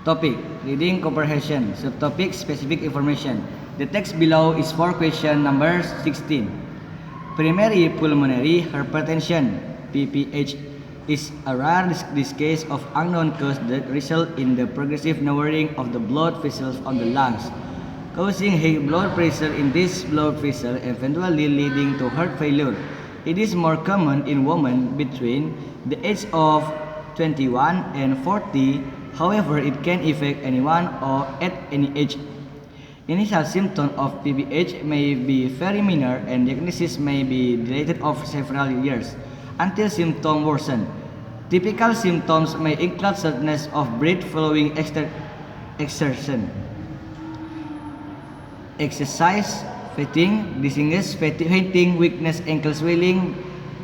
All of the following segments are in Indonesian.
Topic: Reading comprehension. Subtopic: Specific information. The text below is for question number 16. Primary pulmonary hypertension (PPH) is a rare case of unknown cause that result in the progressive narrowing of the blood vessels of the lungs, causing high blood pressure in this blood vessel, eventually leading to heart failure. It is more common in women between the age of 21 and 40. However, it can affect anyone or at any age. Initial symptoms of PPH may be very minor and diagnosis may be delayed of several years until symptoms worsen. Typical symptoms may include shortness of breath following exertion, exercise, fatigue, dizziness, fainting, weakness, ankle swelling,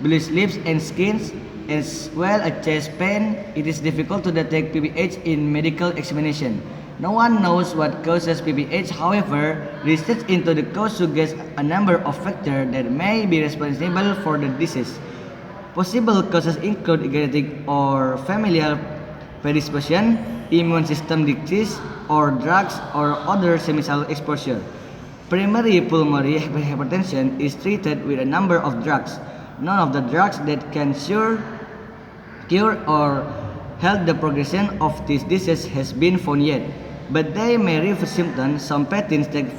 bluish lips and skin, as well as chest pain. It is difficult to detect PPH in medical examination. No one knows what causes PPH. However, research into the cause suggests a number of factors that may be responsible for the disease. Possible causes include genetic or familial predisposition, immune system disease, or drugs or other semisal exposure. Primary pulmonary hypertension is treated with a number of drugs. None of the drugs that can cure or halt the progression of this disease has been found yet, but they may reverse symptoms. Some patents take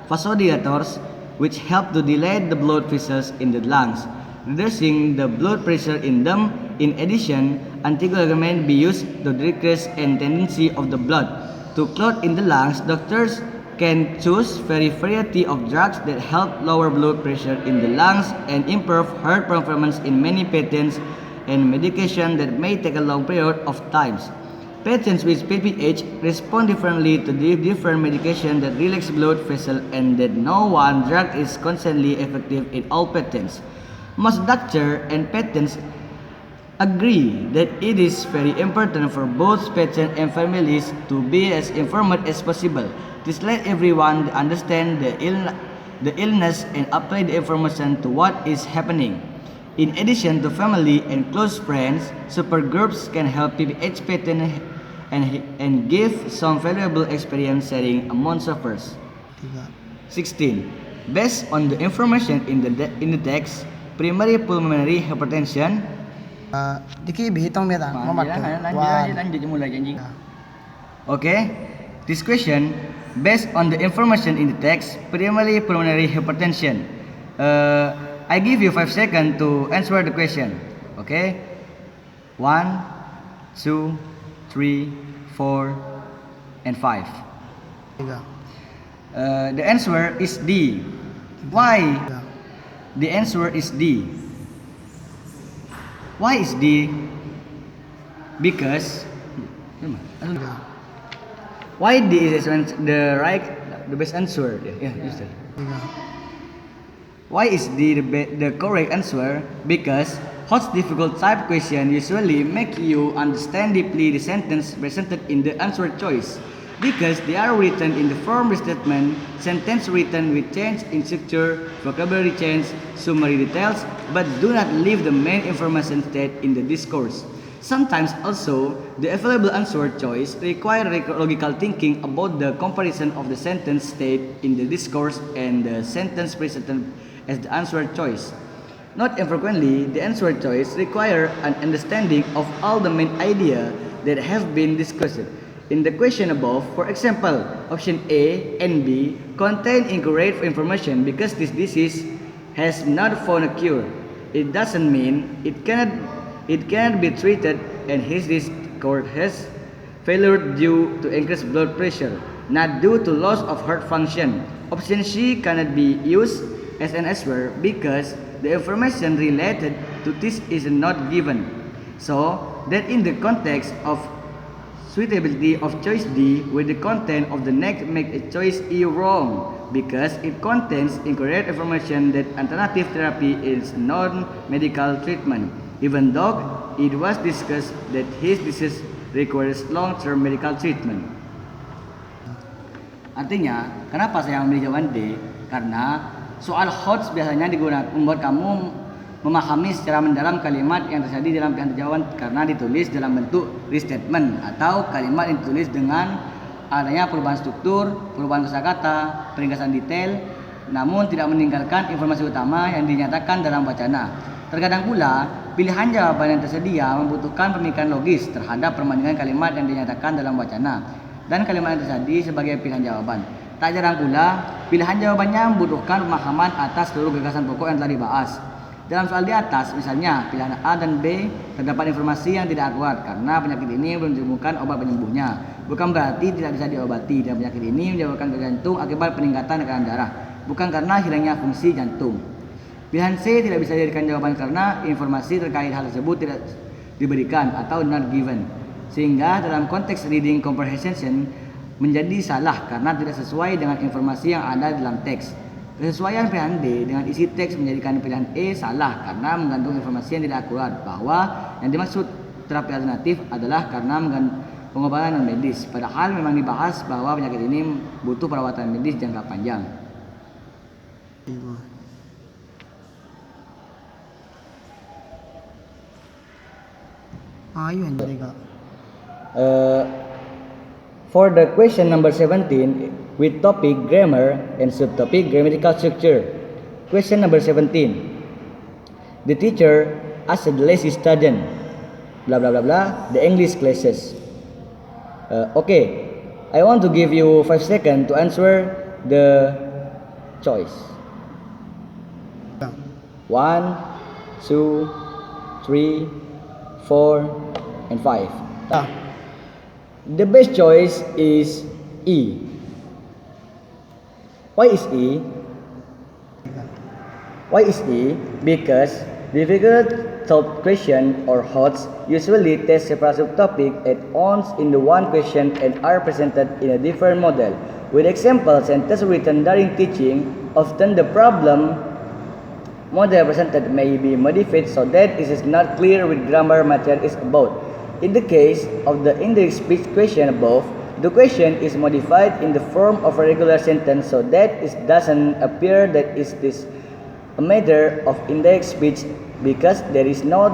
vasodilators, which help to dilate the blood vessels in the lungs, reducing the blood pressure in them. In addition, anticoagulants may be used to decrease the tendency of the blood to clot in the lungs. Doctors can choose a variety of drugs that help lower blood pressure in the lungs and improve heart performance. In many patients and medication that may take a long period of time. Patients with PPH respond differently to the different medications that relax blood vessels, and that no one drug is constantly effective in all patients. Most doctors and patients agree that it is very important for both patients and families to be as informed as possible. This let everyone understand the illness and apply the information to what is happening. In addition to family and close friends, support groups can help PPH patients and give some valuable experience sharing among sufferers. 16. Based on the information in the text, primary pulmonary hypertension. Diki bihitung beta. Okay. This question, based on the information in the text, primary pulmonary hypertension. I give you 5 seconds to answer the question. Okay? 1, 2, 3, 4, and 5. The answer is D. Why? The answer is D. Why is D? Because why D is the best answer? Yeah, you said. Why is D the correct answer? Because hot difficult type question usually make you understand deeply the sentence presented in the answer choice, because they are written in the form restatement, sentence written with change in structure, vocabulary change, summary details, but do not leave the main information state in the discourse. Sometimes also, the available answer choice require logical thinking about the comparison of the sentence state in the discourse and the sentence presented as the answer choice. Not infrequently, the answer choice require an understanding of all the main ideas that have been discussed in the question above. For example, option A and B contain incorrect information because this disease has not found a cure. It doesn't mean it cannot be treated, and his discourse has failure due to increased blood pressure, not due to loss of heart function. Option C cannot be used as an answer because the information related to this is not given. So that in the context of suitability of choice D with the content of the next make a choice E wrong, because it contains incorrect information that alternative therapy is non-medical treatment, even though it was discussed that his disease requires long-term medical treatment. Artinya, kenapa saya memilih jawaban D? Karena soal HOTS biasanya digunakan membuat kamu memahami secara mendalam kalimat yang terjadi dalam pilihan jawaban karena ditulis dalam bentuk restatement atau kalimat yang ditulis dengan adanya perubahan struktur, perubahan kosakata, peringkasan detail, namun tidak meninggalkan informasi utama yang dinyatakan dalam wacana. Terkadang pula, pilihan jawaban yang tersedia membutuhkan pemikiran logis terhadap perbandingan kalimat yang dinyatakan dalam wacana dan kalimat yang terjadi sebagai pilihan jawaban. Tak jarang pula, pilihan jawabannya membutuhkan pemahaman atas seluruh gagasan pokok yang telah dibahas. Dalam soal di atas, misalnya pilihan A dan B, terdapat informasi yang tidak akurat karena penyakit ini belum ditemukan obat penyembuhnya. Bukan berarti tidak bisa diobati dan penyakit ini menyebabkan gagal jantung akibat peningkatan tekanan darah, bukan karena hilangnya fungsi jantung. Pilihan C tidak bisa dijadikan jawaban karena informasi terkait hal tersebut tidak diberikan atau not given, sehingga dalam konteks reading comprehension menjadi salah karena tidak sesuai dengan informasi yang ada dalam teks. Kesesuaian pilihan D dengan isi teks menjadikan pilihan E salah karena mengandung informasi yang tidak akurat bahwa yang dimaksud terapi alternatif adalah karena pengobatan non medis, padahal memang dibahas bahwa penyakit ini butuh perawatan medis jangka panjang. Ayo yang jadi kak. For the question number 17 with topic grammar and subtopic grammatical structure. Question number 17. The teacher asked the lazy student blah blah blah blah the English classes. Okay, I want to give you 5 seconds to answer the choice. 1, 2, 3, 4, and 5. The best choice is E. Why is E? Why is E? Because difficult solved question or HOTS usually test several subtopics at once in the one question and are presented in a different model. With example sentences written during teaching, often the problem model presented may be modified so that it is not clear which grammar material is about. In the case of the indirect speech question above, the question is modified in the form of a regular sentence so that it doesn't appear that it is a matter of indirect speech because there is no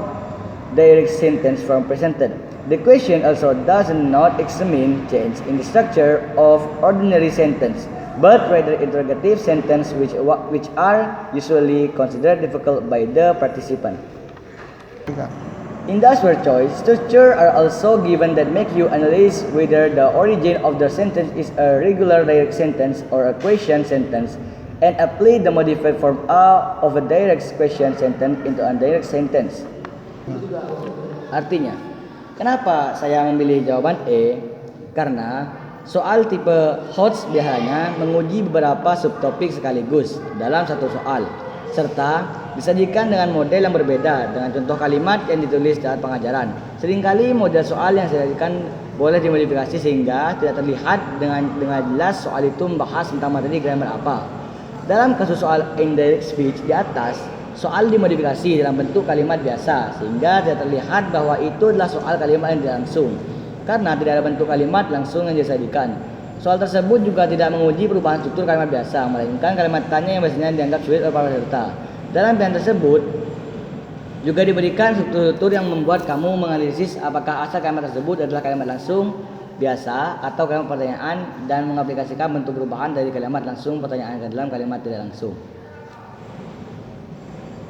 direct sentence form presented. The question also does not examine change in the structure of ordinary sentence, but rather interrogative sentence which are usually considered difficult by the participant. In the answer choice, structure are also given that make you analyze whether the origin of the sentence is a regular direct sentence or a question sentence and apply the modified form A of a direct question sentence into a direct sentence. Artinya, kenapa saya memilih jawaban E? Karena soal tipe HOTS biasanya menguji beberapa subtopik sekaligus dalam satu soal, serta disajikan dengan model yang berbeda dengan contoh kalimat yang ditulis saat pengajaran. Seringkali model soal yang disajikan boleh dimodifikasi sehingga tidak terlihat dengan jelas soal itu membahas tentang materi grammar apa. Dalam kasus soal indirect speech di atas, soal dimodifikasi dalam bentuk kalimat biasa sehingga tidak terlihat bahwa itu adalah soal kalimat yang tidak langsung karena tidak ada bentuk kalimat langsung yang disajikan. Soal tersebut juga tidak menguji perubahan struktur kalimat biasa, melainkan kalimat tanya yang biasanya dianggap sulit oleh para peserta. Dalam pilihan tersebut juga diberikan struktur yang membuat kamu menganalisis apakah asal kalimat tersebut adalah kalimat langsung biasa atau kalimat pertanyaan dan mengaplikasikan bentuk perubahan dari kalimat langsung pertanyaan ke dalam kalimat tidak langsung.